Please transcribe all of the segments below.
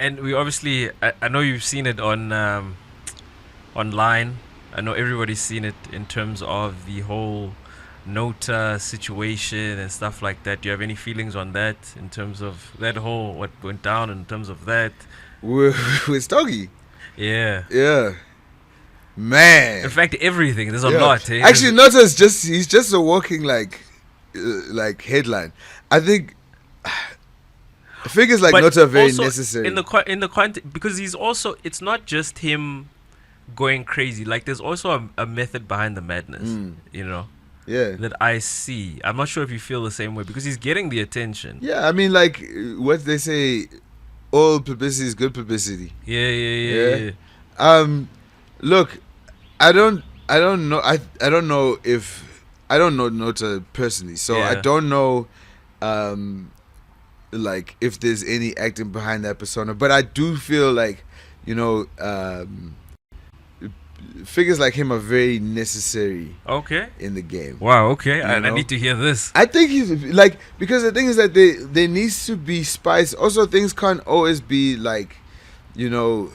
and we obviously, I know you've seen it on online. I know everybody's seen it in terms of the whole Nota situation and stuff like that. Do you have any feelings on that in terms of that whole what went down in terms of that? With Stogie. Yeah. Yeah. In Man. fact, everything. There's a Yeah. lot. Eh? Actually, Nota's he's just a walking like headline. I think figures like But Nota are very also necessary. in the context, because he's also, it's not just him going crazy. Like there's also a method behind the madness. You know. Yeah. That I see. I'm not sure if you feel the same way because he's getting the attention. Yeah, I mean, like what they say, all publicity is good publicity. Yeah. Look, I don't know. I don't know if I don't know Nota personally, so I Yeah. don't know, like if there's any acting behind that persona. But I do feel like, you know, figures like him are very necessary Okay. in the game. Wow. Okay. You I know? need to hear this. I think he's like, because the thing is that there needs to be spice. Also, things can't always be like, you know,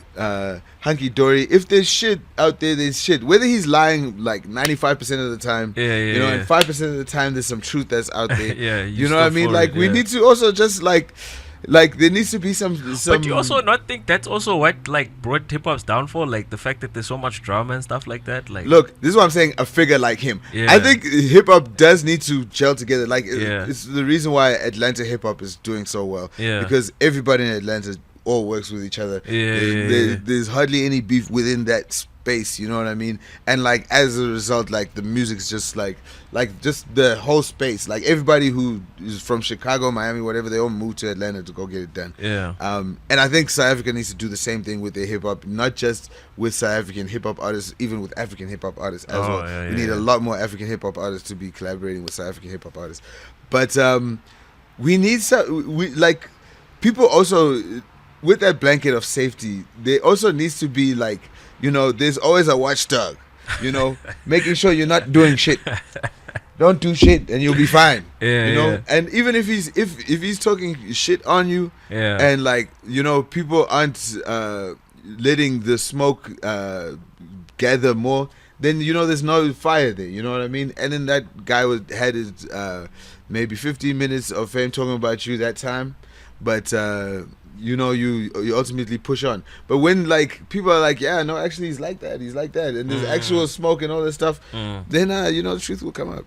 hunky dory. If there's shit out there, there's shit. Whether he's lying like 95% of the time, Yeah. you know, and 5% of the time there's some truth that's out there. Yeah. You know what I still mean? for Like it, we yeah. need to also just like there needs to be some. But you also not think that's also what like brought hip hop's downfall, like the fact that there's so much drama and stuff like that. Like, Look, this is what I'm saying. A figure like him, Yeah. I think hip hop does need to gel together. Like, Yeah. it's the reason why Atlanta hip hop is doing so well. Yeah. Because everybody in Atlanta all works with each other. Yeah. There's hardly any beef within that space. You know what I mean? And like as a result, like the music's just like just the whole space. Like everybody who is from Chicago, Miami, whatever, they all move to Atlanta to go get it done. Yeah. And I think South Africa needs to do the same thing with their hip hop, not just with South African hip hop artists, even with African hip hop artists as well. Yeah, We need a lot more African hip hop artists to be collaborating with South African hip hop artists. But we need like people also with that blanket of safety. There also needs to be like, you know, there's always a watchdog, you know, making sure you're not doing shit. Don't do shit and you'll be fine. Yeah, you know, yeah. and even if he's talking shit on you, Yeah. and like, you know, people aren't letting the smoke gather more, then you know there's no fire there. You know what I mean? And then that guy had his maybe 15 minutes of fame talking about you that time, but you know, you ultimately push on. But when like people are like, yeah, no, actually he's like that, and there's actual smoke and all that stuff, then you know the truth will come out.